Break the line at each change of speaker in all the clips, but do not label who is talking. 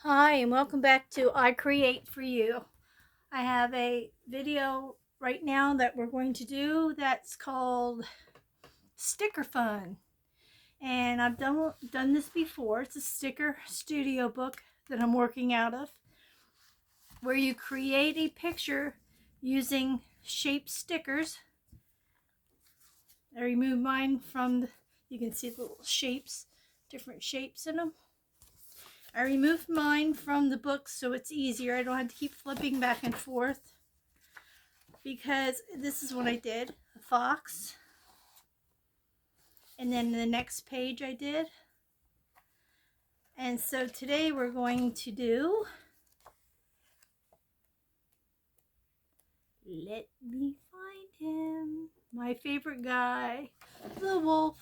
Hi, and welcome back to I Create For You. I have a video right now that we're going to do that's called Sticker Fun. And I've done this before. It's a sticker studio book that I'm working out of, where you create a picture using shaped stickers. I removed mine from you can see the little shapes, different shapes in them. I removed mine from the book so it's easier. I don't have to keep flipping back and forth, because this is what I did: a fox, and then the next page I did. And so today we're going to do, let me find him, my favorite guy, the wolf.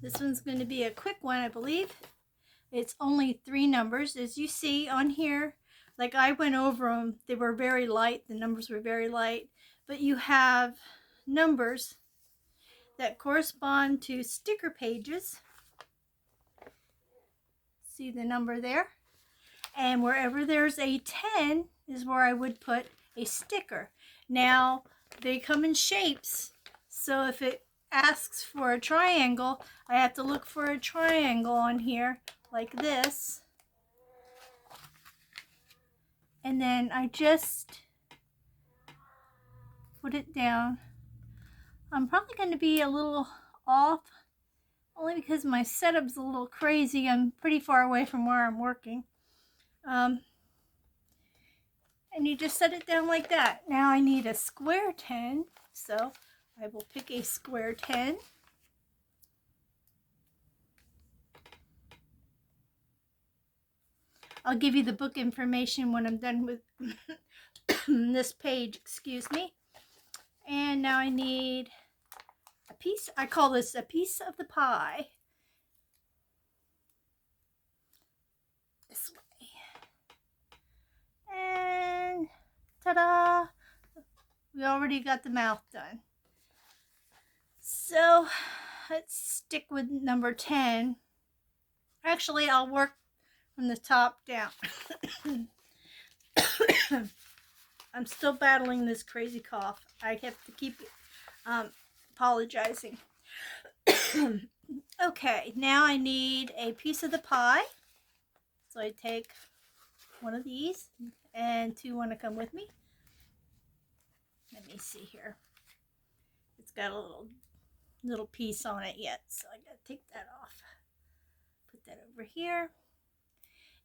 This one's going to be a quick one, I believe. It's only 3 numbers, as you see on here. Like, I went over them, they were very light, the numbers were very light, but you have numbers that correspond to sticker pages. See the number there? And wherever there's a 10 is where I would put a sticker. Now, they come in shapes, so if it asks for a triangle, I have to look for a triangle on here, like this. And then I just put it down. I'm probably going to be a little off, only because my setup's a little crazy. I'm pretty far away from where I'm working. And you just set it down like that. Now I need a square 10, so I will pick a square 10. I'll give you the book information when I'm done with this page, excuse me. And now I need a piece. I call this a piece of the pie. This way. And ta-da! We already got the mouth done. So let's stick with number 10. Actually, I'll work from the top down. I'm still battling this crazy cough. I have to keep apologizing. Okay, now I need a piece of the pie. So I take one of these, and 2 want to come with me. Let me see here. It's got a little piece on it yet, so I gotta take that off. Put that over here.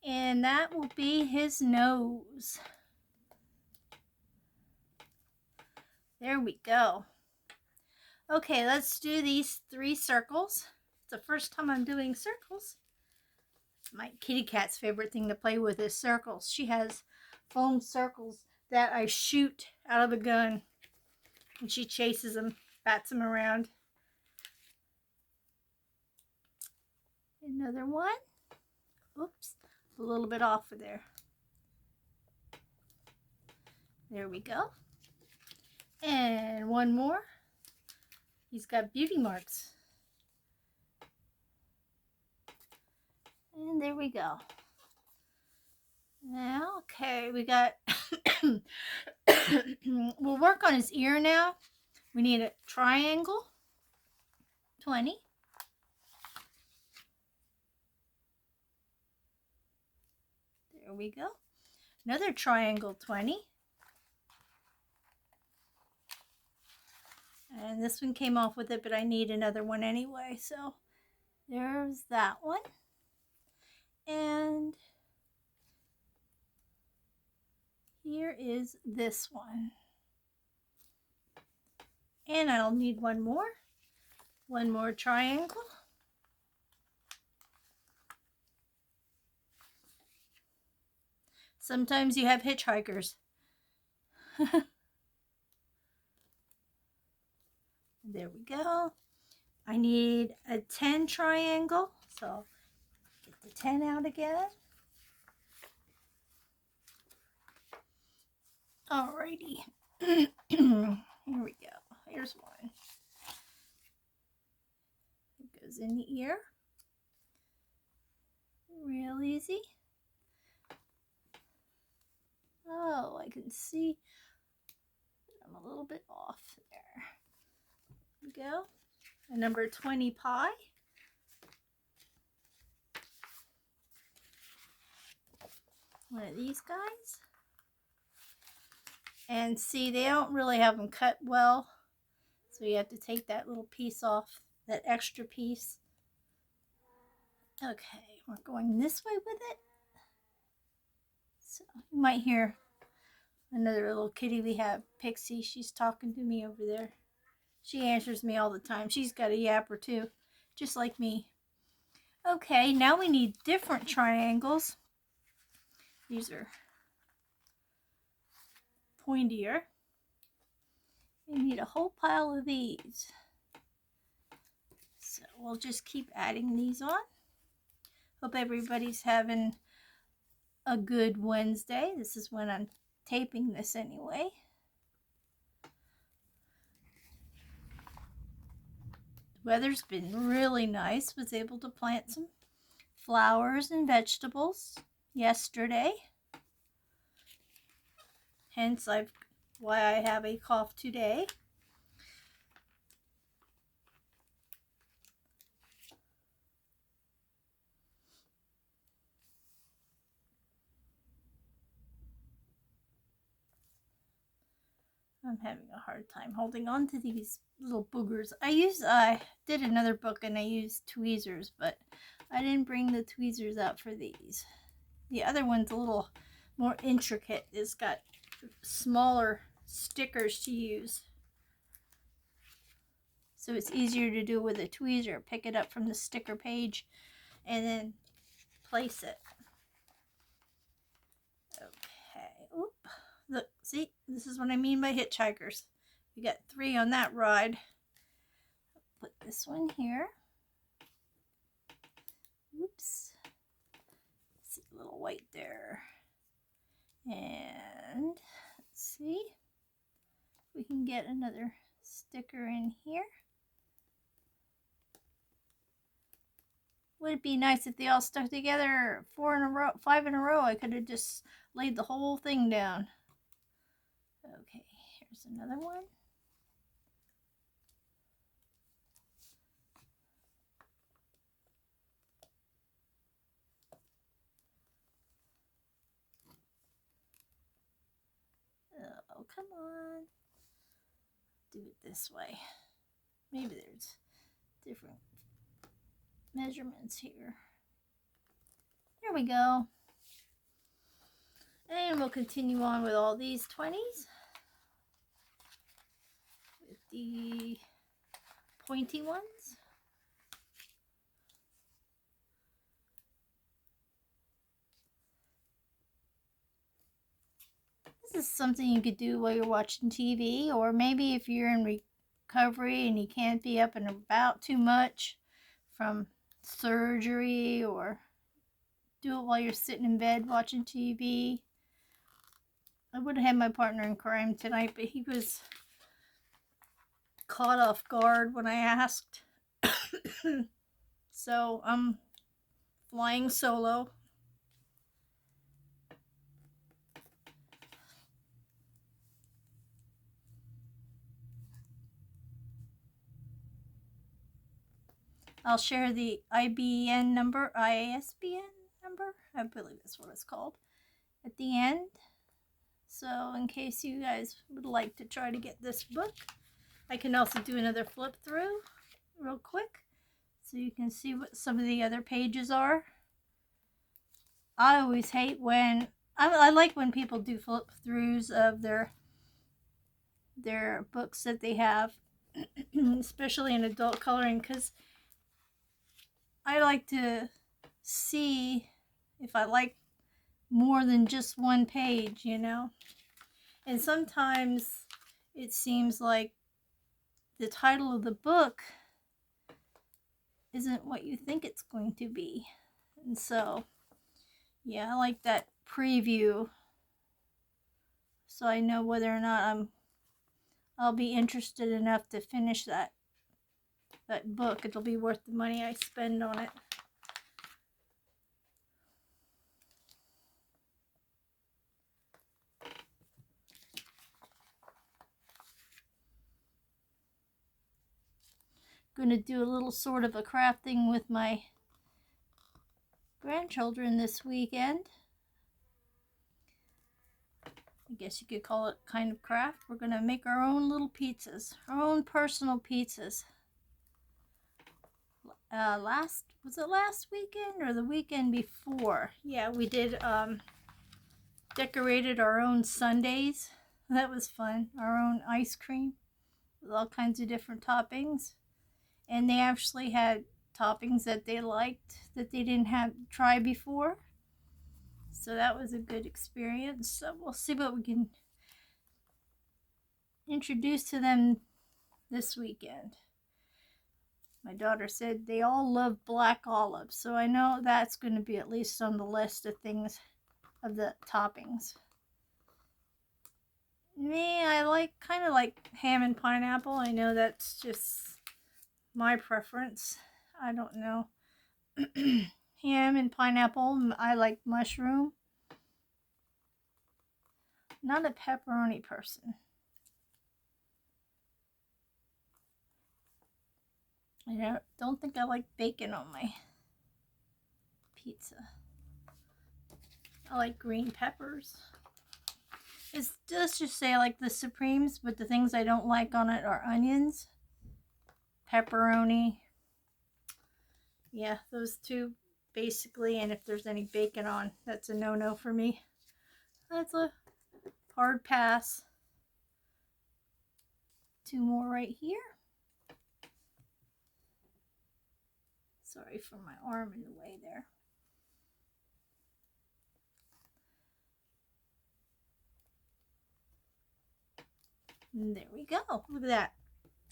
And that will be his nose. There we go. Okay, let's do these 3 circles. It's the first time I'm doing circles. My kitty cat's favorite thing to play with is circles. She has foam circles that I shoot out of a gun, and she chases them, bats them around. Another one. Oops, a little bit off of there. There we go. And one more. He's got beauty marks. And there we go. Now, okay, we got, we'll work on his ear now. We need a triangle, 20. There we go. Another triangle, 20. And this one came off with it, but I need another one anyway. So there's that one. And here is this one. And I'll need one more triangle. Sometimes you have hitchhikers. There we go. I need a 10 triangle, so get the 10 out again. Alrighty. Here we go. Here's one. It goes in the ear. Real easy. Oh, I can see I'm a little bit off there. There we go. A number 20 pie. One of these guys. And see, they don't really have them cut well. So you have to take that little piece off, that extra piece. Okay, we're going this way with it. So you might hear another little kitty we have, Pixie. She's talking to me over there. She answers me all the time. She's got a yapper too, just like me. Okay, now we need different triangles. These are pointier. We need a whole pile of these. So we'll just keep adding these on. Hope everybody's having a good Wednesday. This is when I'm taping this anyway. The weather's been really nice. Was able to plant some flowers and vegetables yesterday. Hence why I have a cough today. I'm having a hard time holding on to these little boogers. I did another book and I used tweezers, but I didn't bring the tweezers out for these. The other one's a little more intricate. It's got smaller stickers to use. So it's easier to do with a tweezer. Pick it up from the sticker page and then place it. Okay. Oop. Look, see, this is what I mean by hitchhikers. We got 3 on that ride. Put this one here. Oops. See a little white there. And let's see if we can get another sticker in here. Would it be nice if they all stuck together 4 in a row, 5 in a row? I could have just laid the whole thing down. Okay, here's another one. Oh, come on. Do it this way. Maybe there's different measurements here. There we go. And we'll continue on with all these 20s. With the pointy ones. This is something you could do while you're watching TV, or maybe if you're in recovery and you can't be up and about too much from surgery, or do it while you're sitting in bed watching TV. I would have had my partner in crime tonight, but he was caught off guard when I asked. So I'm flying solo. I'll share the ISBN number, I believe that's what it's called, at the end. So in case you guys would like to try to get this book, I can also do another flip through real quick so you can see what some of the other pages are. I always hate when, I like when people do flip throughs of their books that they have, especially in adult coloring, because I like to see if I like more than just one page, you know. And sometimes it seems like the title of the book isn't what you think it's going to be. And so, yeah, I like that preview so I know whether or not I'll be interested enough to finish that book. It'll be worth the money I spend on it. going to do a little sort of a crafting with my grandchildren this weekend. I guess you could call it kind of craft. We're going to make our own little pizzas, our own personal pizzas. Was it last weekend or the weekend before? Yeah, we did decorated our own sundaes. That was fun. Our own ice cream with all kinds of different toppings. And they actually had toppings that they liked that they didn't have tried before. So that was a good experience. So we'll see what we can introduce to them this weekend. My daughter said they all love black olives, so I know that's going to be at least on the list of things, of the toppings. Me, I kind of like ham and pineapple. I know that's just my preference. I don't know. Ham and pineapple. I like mushroom. Not a pepperoni person. I don't think I like bacon on my pizza. I like green peppers. Let's just say I like the Supremes, but the things I don't like on it are onions, pepperoni. Yeah, those two basically, and if there's any bacon on, that's a no-no for me. That's a hard pass. Two more right here. Sorry for my arm in the way there. And there we go. Look at that.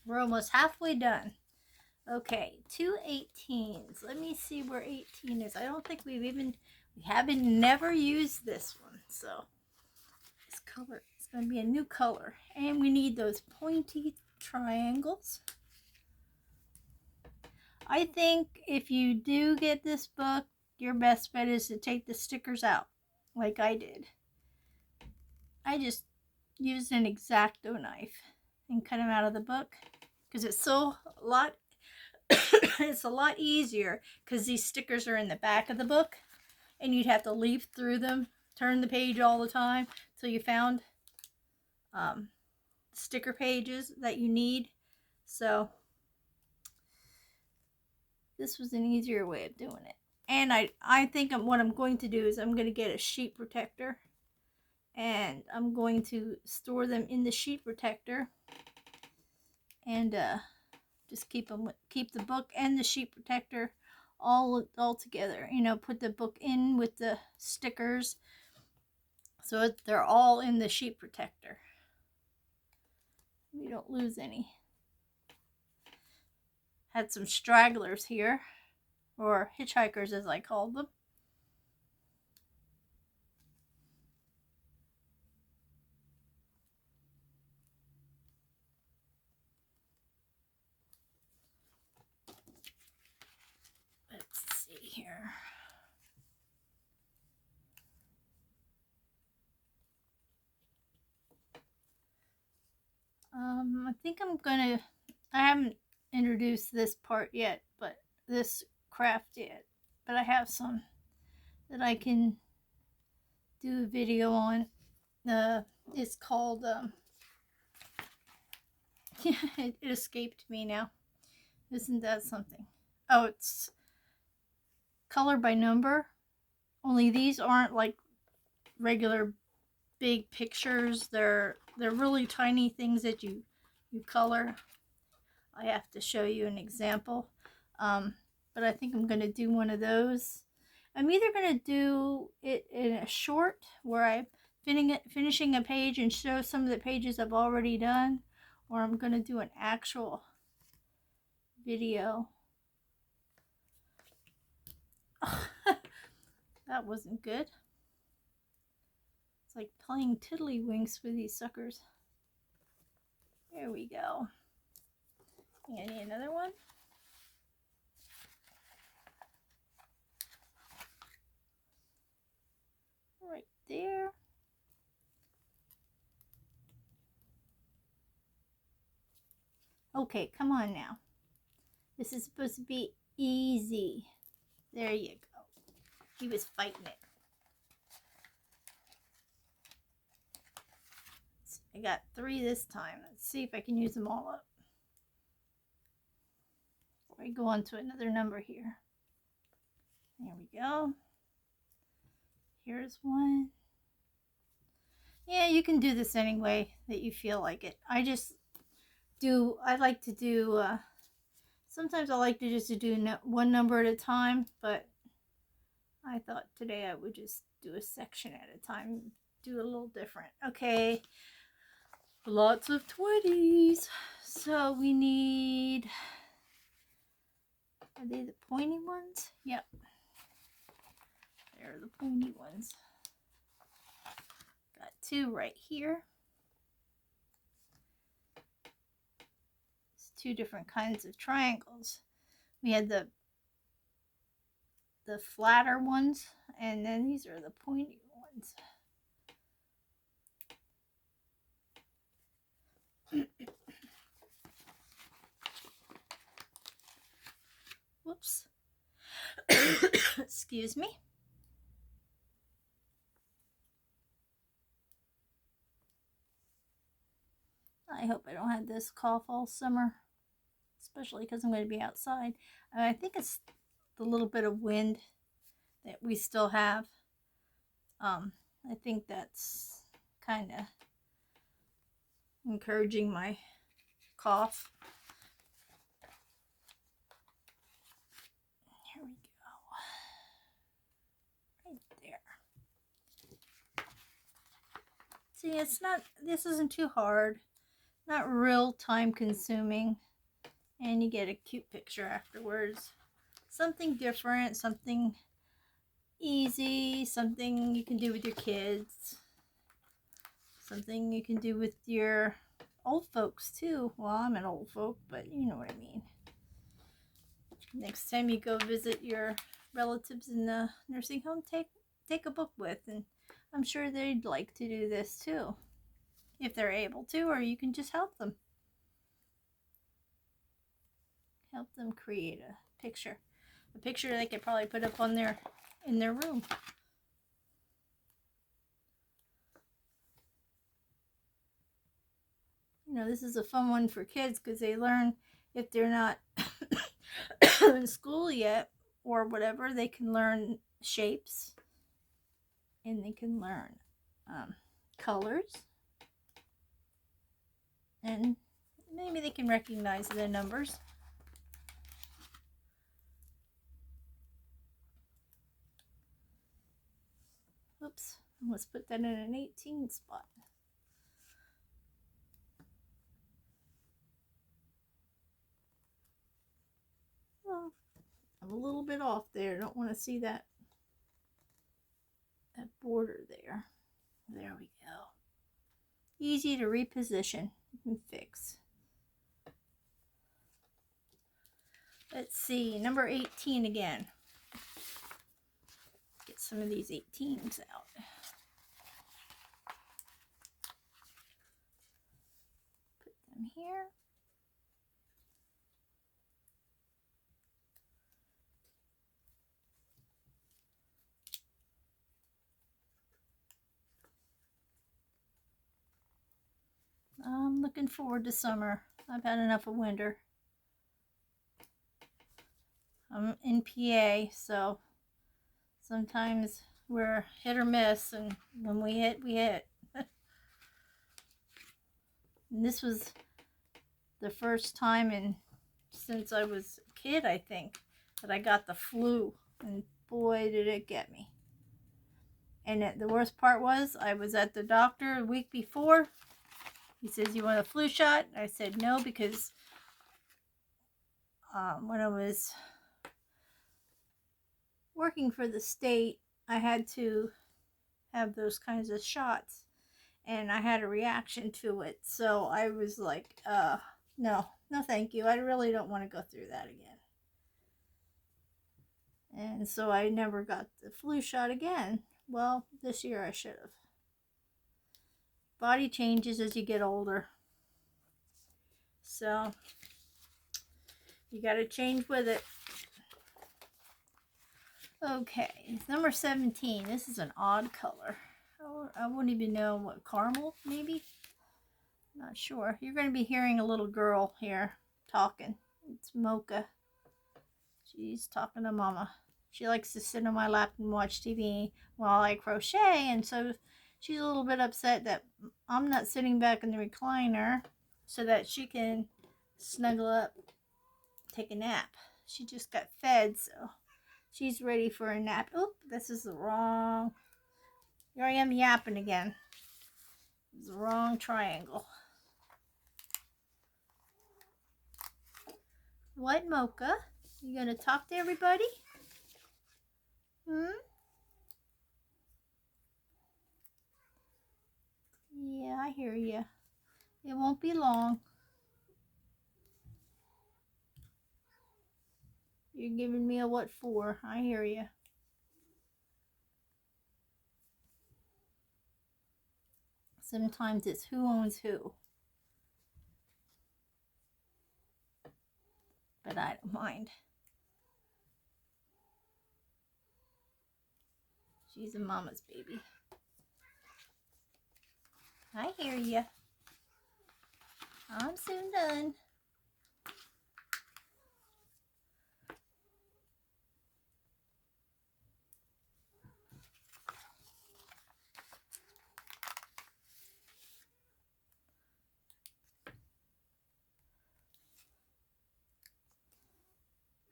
We're almost halfway done. Okay, 2 18s. Let me see where 18 is. I don't think we haven't never used this one. So this color, it's going to be a new color. And we need those pointy triangles. I think if you do get this book, your best bet is to take the stickers out, like I did. I just used an X-Acto knife and cut them out of the book because it's it's a lot easier because these stickers are in the back of the book and you'd have to leaf through them, turn the page all the time till you found sticker pages that you need. So this was an easier way of doing it. And I think what I'm going to do is I'm going to get a sheet protector and I'm going to store them in the sheet protector and just keep the book and the sheet protector all together. You know, put the book in with the stickers so they're all in the sheet protector. We don't lose any. Had some stragglers here, or hitchhikers as I called them. Let's see here. I think I haven't introduced this part yet, but this craft yet. But I have some that I can do a video on. It's called, it escaped me now. Isn't that something? Oh, it's color by number. Only these aren't like regular big pictures. They're really tiny things that you color. I have to show you an example. But I think I'm going to do one of those. I'm either going to do it in a short where I'm finishing a page and show some of the pages I've already done, or I'm going to do an actual video. That wasn't good. It's like playing tiddlywinks with these suckers. There we go. I need another one. Right there. Okay, come on now. This is supposed to be easy. There you go. He was fighting it. I got 3 this time. Let's see if I can use them all up. Before I go on to another number here. There we go. Here's 1. Yeah, you can do this any way that you feel like it. I like to do, sometimes I like to just do one number at a time, but I thought today I would just do a section at a time, do a little different. Okay, lots of 20s. So we need, are they the pointy ones? Yep. They're the pointy ones. Got 2 right here. It's 2 different kinds of triangles. We had the flatter ones, and then these are the pointy ones. Whoops. Excuse me. I hope I don't have this cough all summer, especially because I'm going to be outside. I think it's the little bit of wind that we still have. I think that's kind of encouraging my cough. Here we go. Right there. See, this isn't too hard. Not real time consuming. And you get a cute picture afterwards. Something different, something easy, something you can do with your kids. Something you can do with your old folks too. Well, I'm an old folk, but you know what I mean. Next time you go visit your relatives in the nursing home, take a book with, and I'm sure they'd like to do this too, if they're able to, or you can just help them. Help them create a picture they could probably put up on in their room. You know, this is a fun one for kids because they learn, if they're not in school yet or whatever, they can learn shapes and they can learn colors, and maybe they can recognize the numbers. Oops, let's put that in an 18 spot. Well, I'm a little bit off there. Don't want to see that border there. There we go. Easy to reposition and fix. Let's see, number 18 again. Get some of these 18s out. Put them here. I'm looking forward to summer. I've had enough of winter. I'm in PA, so sometimes we're hit or miss, and when we hit, we hit. And this was the first time since I was a kid, I think, that I got the flu, and boy, did it get me. And the worst part was, I was at the doctor a week before. He says, "You want a flu shot?" I said no, because when I was working for the state, I had to have those kinds of shots, and I had a reaction to it. So I was like, no thank you. I really don't want to go through that again. And so I never got the flu shot again. Well, this year I should have. Body changes as you get older. So You got to change with it. Okay, number 17. This is an odd color. I wouldn't even know what, caramel maybe? Not sure. You're going to be hearing a little girl here talking. It's Mocha. She's talking to Mama. She likes to sit on my lap and watch TV while I crochet, and so she's a little bit upset that I'm not sitting back in the recliner so that she can snuggle up, take a nap. She just got fed, so she's ready for a nap. Oop, this is the wrong. Here I am yapping again. It's the wrong triangle. What, Mocha? You gonna talk to everybody? Yeah, I hear you. It won't be long. You're giving me a what for? I hear you. Sometimes it's who owns who. But I don't mind. She's a mama's baby. I hear you. I'm soon done.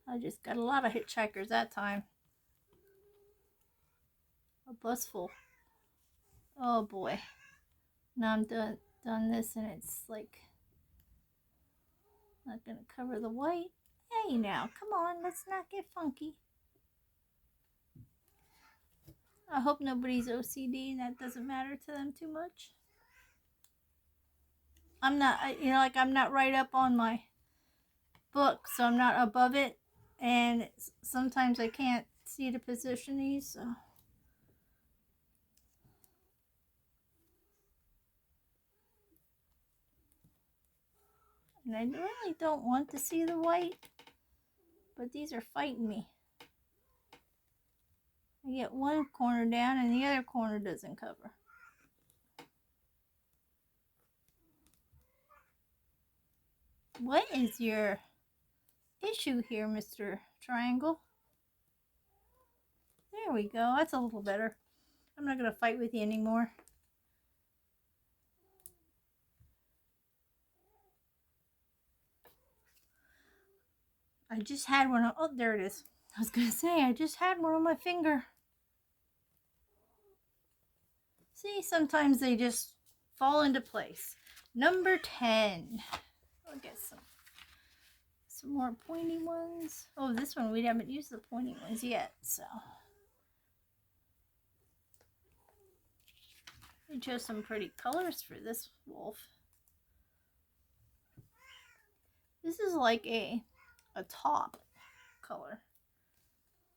I just got a lot of hitchhikers that time. A bus full. Oh boy. Now I'm done this and it's like not gonna cover the white. Hey now, come on, let's not get funky. I hope nobody's OCD. That doesn't matter to them too much. I'm not, like I'm not right up on my book, so I'm not above it, and sometimes I can't see to position these, so. And I really don't want to see the white, but these are fighting me. I get one corner down and the other corner doesn't cover. What is your issue here, Mr. Triangle? There we go. That's a little better. I'm not going to fight with you anymore. I just had one. Oh, there it is. I was going to say, I just had one on my finger. See, sometimes they just fall into place. Number 10. I'll get some more pointy ones. Oh, this one, we haven't used the pointy ones yet, so. We chose some pretty colors for this wolf. This is like a top color.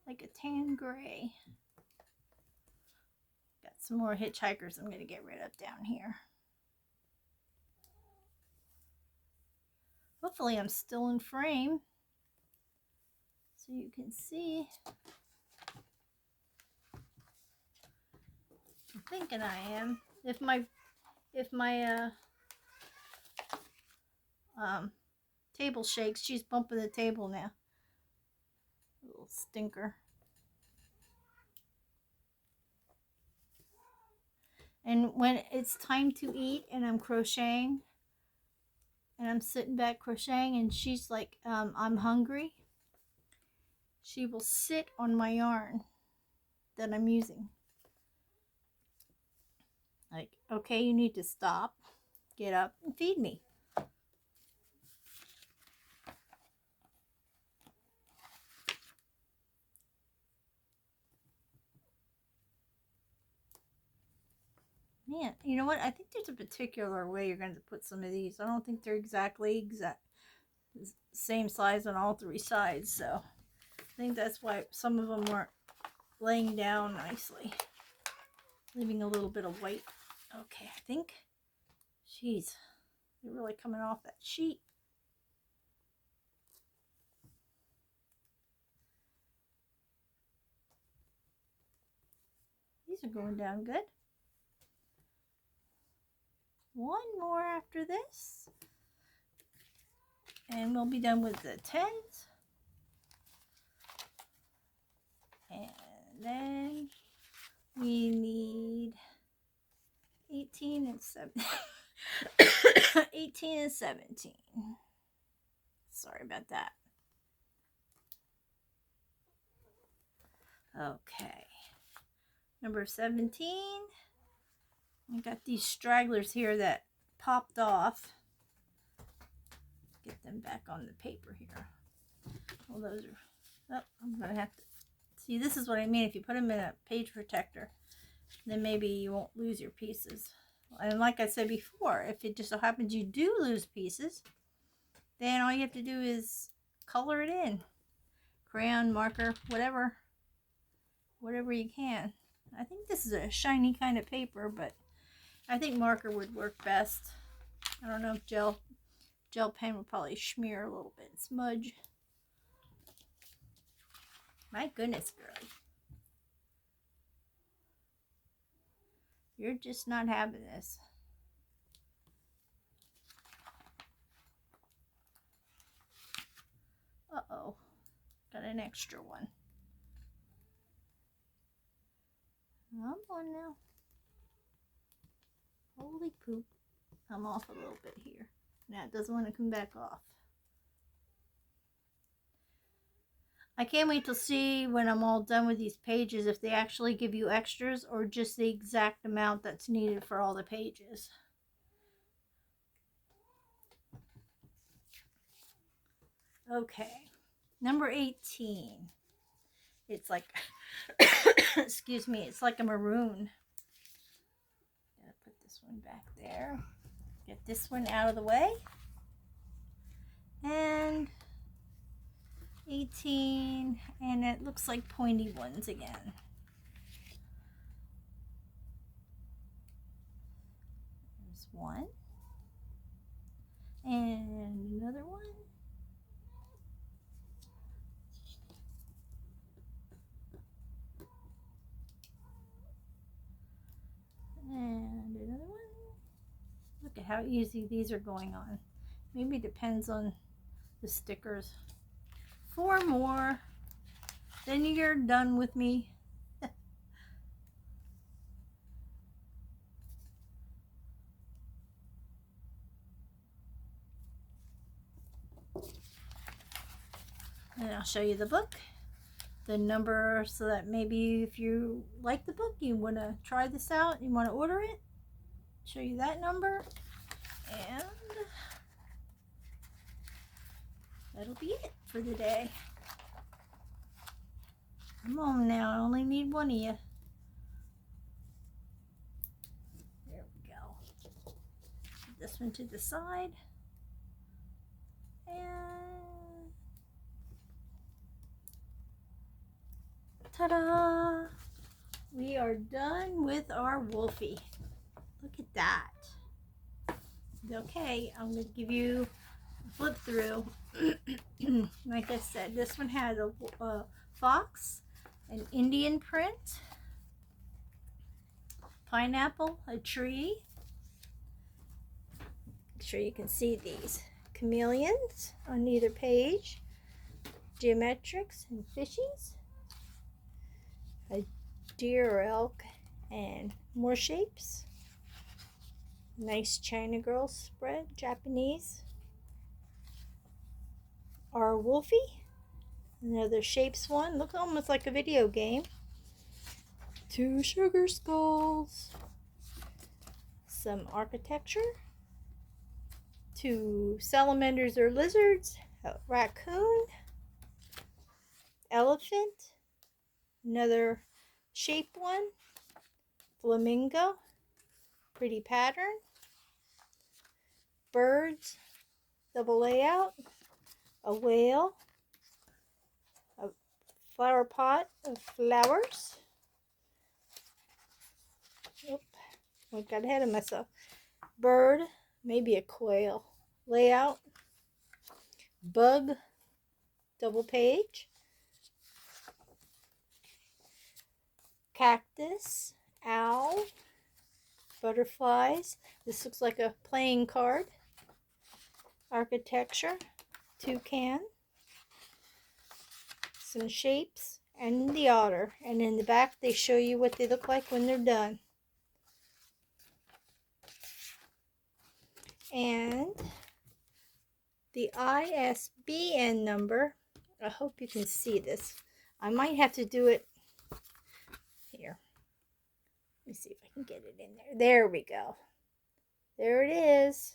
Like a tan gray. Got some more hitchhikers I'm going to get rid of down here. Hopefully I'm still in frame so you can see. I'm thinking I am. If my table shakes, she's bumping the table now. Little stinker. And when it's time to eat and I'm crocheting and I'm sitting back crocheting and she's like, I'm hungry, she will sit on my yarn that I'm using. Like, okay, you need to stop, get up, and feed me. Man, you know what? I think there's a particular way you're going to put some of these. I don't think they're exactly same size on all three sides, so I think that's why some of them weren't laying down nicely. Leaving a little bit of white. Okay, I think, jeez, they're really coming off that sheet. These are going down good. One more after this. And we'll be done with the 10s. And then we need 18 and 17. 18 and 17. Sorry about that. Okay. Number 17. I got these stragglers here that popped off. Get them back on the paper here. Well, those are... Oh, I'm going to have to... See, this is what I mean. If you put them in a page protector, then maybe you won't lose your pieces. And like I said before, if it just so happens you do lose pieces, then all you have to do is color it in. Crayon, marker, whatever you can. I think this is a shiny kind of paper, but I think marker would work best. I don't know if gel pen would probably smear a little bit, smudge. My goodness, girl. You're just not having this. Uh-oh. Got an extra one. I'm on now. Holy poop. I'm off a little bit here. Now it doesn't want to come back off. I can't wait to see when I'm all done with these pages if they actually give you extras or just the exact amount that's needed for all the pages. Okay, number 18. It's like, excuse me, it's like a maroon. Gotta put this one back there. Get this one out of the way. And 18, and it looks like pointy ones again. There's one. And another one. And another one. Look at how easy these are going on. Maybe it depends on the stickers. 4 more. Then you're done with me. And I'll show you the book. The number, so that maybe if you like the book, you want to try this out, you want to order it, show you that number, and that'll be it for the day. Come on now, I only need one of you. There we go. Put this one to the side. And ta-da! We are done with our Wolfie. Look at that. Okay, I'm going to give you a flip through. Like I said, this one has a fox, an Indian print, pineapple, a tree. Make sure you can see these. Chameleons on either page, geometrics and fishies, a deer or elk, and more shapes. Nice China girl spread, Japanese. Our Wolfie, another shapes one, looks almost like a video game. 2 sugar skulls, some architecture, 2 salamanders or lizards, a raccoon, elephant, another shape one, flamingo, pretty pattern, birds, double layout, a whale, a flower pot of flowers. Oop, I got ahead of myself. Bird, maybe a quail. Layout, bug, double page, cactus, owl, butterflies. This looks like a playing card. Architecture, toucan, some shapes, and the otter. And in the back they show you what they look like when they're done. And the ISBN number, I hope you can see this. I might have to do it here. Let me see if I can get it in there. There we go. There it is.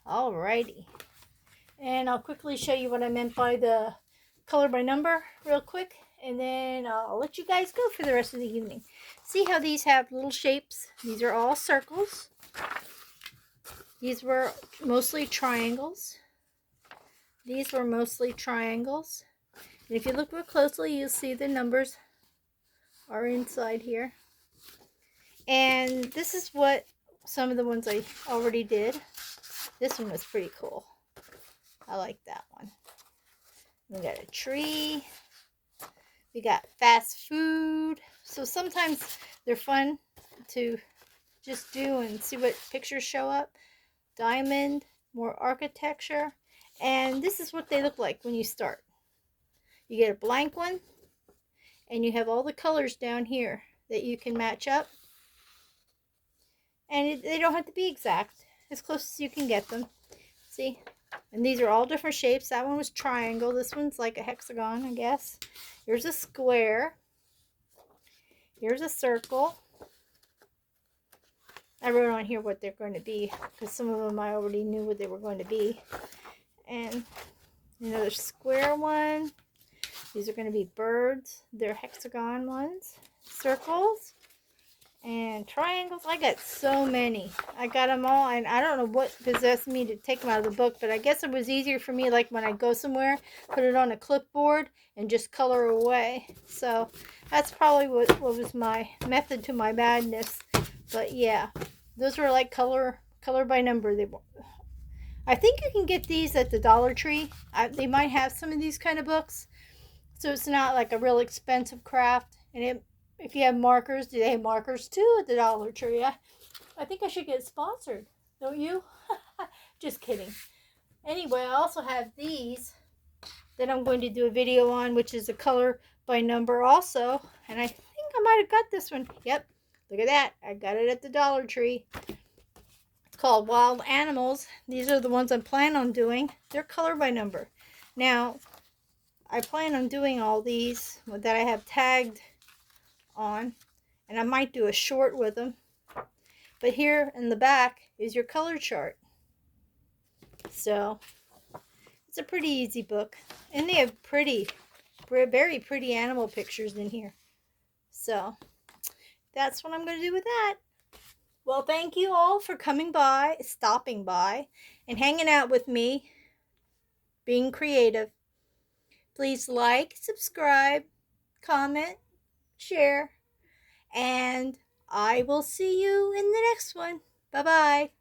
Alrighty. And I'll quickly show you what I meant by the color by number real quick. And then I'll let you guys go for the rest of the evening. See how these have little shapes? These are all circles. These were mostly triangles. These were mostly triangles. And if you look real closely, you'll see the numbers are inside here. And this is what some of the ones I already did. This one was pretty cool. I like that one. We got a tree. We got fast food. So sometimes they're fun to just do and see what pictures show up. Diamond, more architecture. And this is what they look like when you start. You get a blank one, and you have all the colors down here that you can match up. And they don't have to be exact, as close as you can get them. See? And these are all different shapes. That one was triangle. This one's like a hexagon, I guess. Here's a square. Here's a circle. I wrote on here what they're going to be, because some of them I already knew what they were going to be. And another square one. These are going to be birds. They're hexagon ones. Circles. And triangles. I got so many. I got them all, and I don't know what possessed me to take them out of the book, but I guess it was easier for me, like when I go somewhere, put it on a clipboard and just color away. So that's probably what was my method to my madness. But yeah, those were like color by number. I think you can get these at the Dollar Tree. They might have some of these kind of books, so it's not like a real expensive craft. And if you have markers, do they have markers too at the Dollar Tree? I think I should get sponsored, don't you? Just kidding. Anyway, I also have these that I'm going to do a video on, which is a color by number also. And I think I might have got this one. Yep, look at that. I got it at the Dollar Tree. It's called Wild Animals. These are the ones I plan on doing. They're color by number. Now, I plan on doing all these that I have tagged on, and I might do a short with them. But here in the back is your color chart. So it's a pretty easy book, and they have very pretty animal pictures in here. So that's what I'm going to do with that. Well, thank you all for coming by, stopping by, and hanging out with me, being creative. Please like, subscribe, comment, share, and I will see you in the next one. Bye-bye.